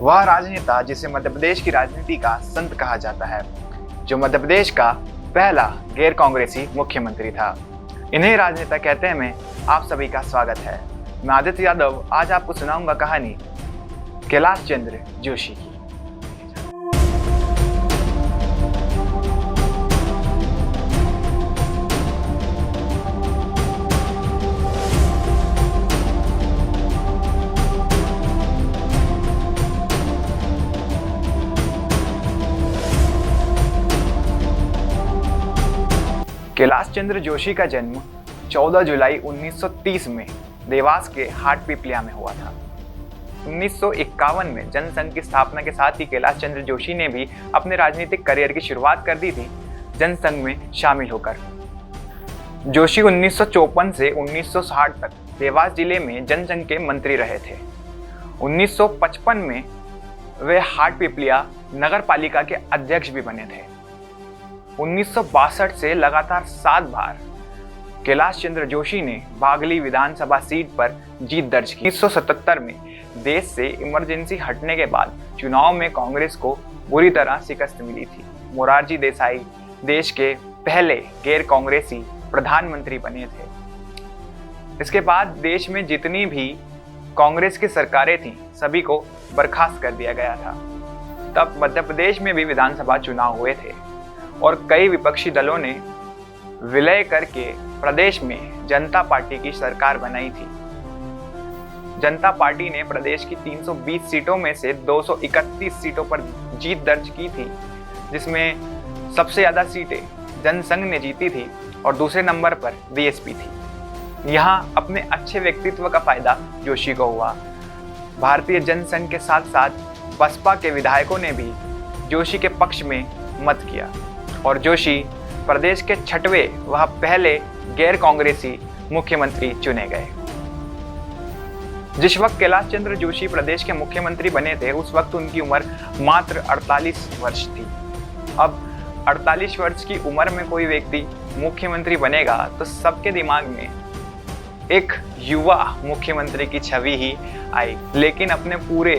वह राजनेता जिसे मध्य प्रदेश की राजनीति का संत कहा जाता है, जो मध्य प्रदेश का पहला गैर कांग्रेसी मुख्यमंत्री था। इन्हें राजनेता कहते हैं में आप सभी का स्वागत है। मैं आदित्य यादव आज आपको सुनाऊंगा कहानी कैलाश चंद्र जोशी की। कैलाश चंद्र जोशी का जन्म 14 जुलाई 1930 में देवास के हाटपिपलिया में हुआ था। 1951 में जनसंघ की स्थापना के साथ ही कैलाश चंद्र जोशी ने भी अपने राजनीतिक करियर की शुरुआत कर दी थी, जनसंघ में शामिल होकर। जोशी 1954 से 1960 तक देवास जिले में जनसंघ के मंत्री रहे थे। 1955 में वे हाटपिपलिया नगर पालिका के अध्यक्ष भी बने थे। 1962 से लगातार 7 बार कैलाश चंद्र जोशी ने बागली विधानसभा सीट पर जीत दर्ज की। 1977 में देश से इमरजेंसी हटने के बाद चुनाव में कांग्रेस को बुरी तरह शिकस्त मिली थी। मोरारजी देसाई देश के पहले गैर कांग्रेसी प्रधानमंत्री बने थे। इसके बाद देश में जितनी भी कांग्रेस की सरकारें थीं, सभी को बर्खास्त कर दिया गया था। तब मध्य प्रदेश में भी विधानसभा चुनाव हुए थे और कई विपक्षी दलों ने विलय करके प्रदेश में जनता पार्टी की सरकार बनाई थी। जनता पार्टी ने प्रदेश की 320 सीटों में से 231 सीटों पर जीत दर्ज की थी, जिसमें सबसे ज़्यादा सीटें जनसंघ ने जीती थी और दूसरे नंबर पर बीएसपी थी। यहाँ अपने अच्छे व्यक्तित्व का फायदा जोशी को हुआ। भारतीय जनसंघ के साथ साथ बसपा के विधायकों ने भी जोशी के पक्ष में मत किया और जोशी प्रदेश के 6वें वह पहले गैर कांग्रेसी मुख्यमंत्री चुने गए। जिस वक्त कैलाश चंद्र जोशी प्रदेश के मुख्यमंत्री बने थे, उस वक्त उनकी उम्र मात्र 48 वर्ष थी। अब 48 वर्ष की उम्र में कोई व्यक्ति मुख्यमंत्री बनेगा तो सबके दिमाग में एक युवा मुख्यमंत्री की छवि ही आई। लेकिन अपने पूरे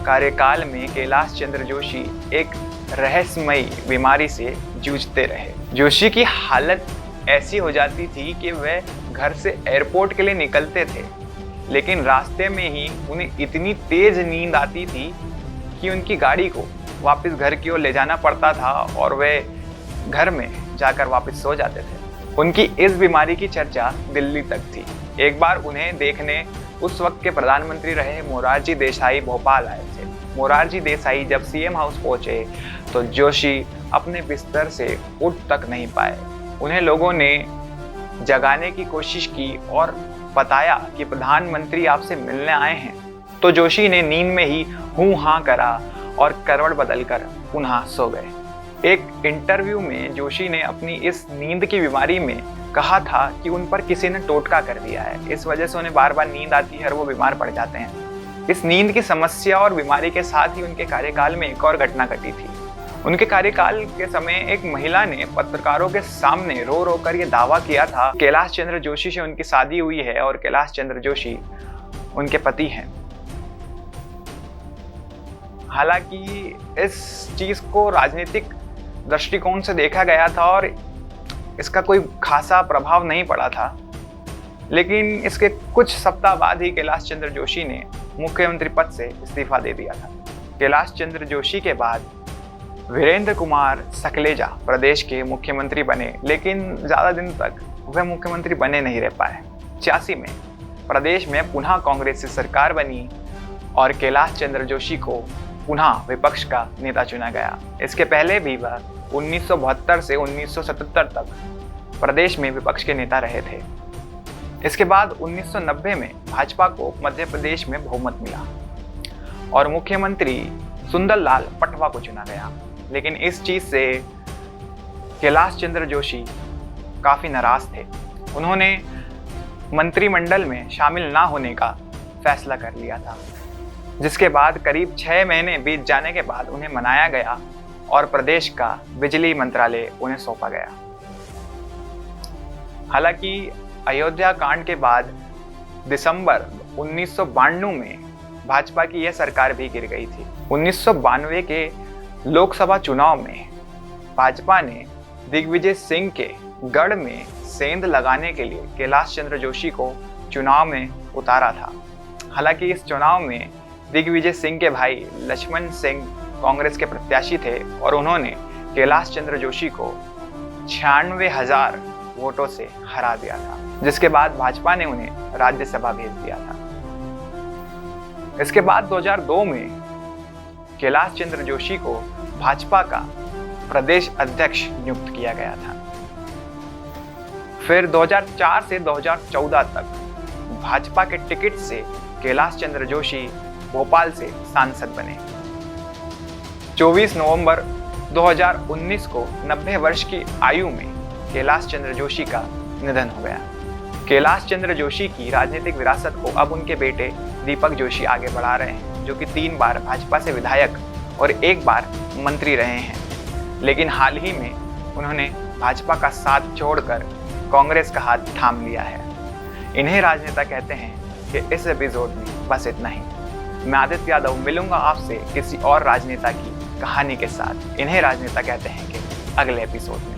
कार्यकाल में कैलाश चंद्र जोशी एक रहस्यमयी बीमारी से जूझते रहे। जोशी की हालत ऐसी हो जाती थी कि वह घर से एयरपोर्ट के लिए निकलते थे, लेकिन रास्ते में ही उन्हें इतनी तेज नींद आती थी कि उनकी गाड़ी को वापस घर की ओर ले जाना पड़ता था और वे घर में जाकर वापस सो जाते थे। उनकी इस बीमारी की चर्चा दिल्ली तक थी। एक बार उन्हें देखने उस वक्त के प्रधानमंत्री रहे मोरारजी देसाई भोपाल आए थे। मोरारजी देसाई जब सीएम हाउस पहुंचे तो जोशी अपने बिस्तर से उठ तक नहीं पाए। उन्हें लोगों ने जगाने की कोशिश की और बताया कि प्रधानमंत्री आपसे मिलने आए हैं, तो जोशी ने नींद में ही हूँ हाँ करा और करवट बदलकर पुनः सो गए। एक इंटरव्यू में जोशी ने अपनी इस नींद की बीमारी में कहा था कि उन पर किसी ने टोटका कर दिया है, इस वजह से उन्हें बार बार नींद आती है और वो बीमार पड़ जाते हैं। इस नींद की समस्या और बीमारी के साथ ही उनके कार्यकाल में एक और घटना घटी थी। उनके कार्यकाल के समय एक महिला ने पत्रकारों के सामने रो रो कर यह दावा किया था कैलाश चंद्र जोशी से उनकी शादी हुई है और कैलाश चंद्र जोशी उनके पति हैं। हालांकि इस चीज को राजनीतिक दृष्टिकोण से देखा गया था और इसका कोई खासा प्रभाव नहीं पड़ा था, लेकिन इसके कुछ सप्ताह बाद ही कैलाश चंद्र जोशी ने मुख्यमंत्री पद से इस्तीफा दे दिया था। कैलाश चंद्र जोशी के बाद वीरेंद्र कुमार सकलेजा प्रदेश के मुख्यमंत्री बने, लेकिन ज़्यादा दिन तक वह मुख्यमंत्री बने नहीं रह पाए। 86 में प्रदेश में पुनः कांग्रेस की सरकार बनी और कैलाश चंद्र जोशी को पुनः विपक्ष का नेता चुना गया। इसके पहले भी वह 1972 से 1977 तक प्रदेश में विपक्ष के नेता रहे थे। इसके बाद 1990 में भाजपा को मध्य प्रदेश में बहुमत मिला और मुख्यमंत्री सुंदरलाल पटवा को चुना गया। लेकिन इस चीज से कैलाश चंद्र जोशी काफी नाराज थे। उन्होंने मंत्रिमंडल में शामिल ना होने का फैसला कर लिया था, जिसके बाद करीब 6 महीने बीत जाने के बाद उन्हें मनाया गया और प्रदेश का बिजली मंत्रालय उन्हें सौंपा गया। हालांकि अयोध्या कांड के बाद दिसंबर 1992 में भाजपा की यह सरकार भी गिर गई थी। 1992 के लोकसभा चुनाव में भाजपा ने दिग्विजय सिंह के गढ़ में सेंध लगाने के लिए कैलाश चंद्र जोशी को चुनाव में उतारा था। हालांकि इस चुनाव में दिग्विजय सिंह के भाई लक्ष्मण सिंह कांग्रेस के प्रत्याशी थे और उन्होंने कैलाश चंद्र जोशी को 96,000 वोटों से हरा दिया था, जिसके बाद भाजपा ने उन्हें राज्यसभा भेज दिया था। इसके बाद 2002 में कैलाश चंद्र जोशी को भाजपा का प्रदेश अध्यक्ष नियुक्त किया गया था। फिर 2004 से 2014 तक भाजपा के टिकट से कैलाश चंद्र जोशी भोपाल से सांसद बने। 24 नवंबर 2019 को 90 वर्ष की आयु में कैलाश चंद्र जोशी का निधन हो गया। कैलाश चंद्र जोशी की राजनीतिक विरासत को अब उनके बेटे दीपक जोशी आगे बढ़ा रहे हैं, जो कि 3 बार भाजपा से विधायक और 1 बार मंत्री रहे हैं। लेकिन हाल ही में उन्होंने भाजपा का साथ छोड़कर कांग्रेस का हाथ थाम लिया है। इन्हें राजनेता कहते हैं कि इस एपिसोड में बस इतना ही। मैं आदित्य यादव मिलूंगा आपसे किसी और राजनेता की कहानी के साथ। इन्हें राजनेता कहते हैं कि अगले एपिसोड में।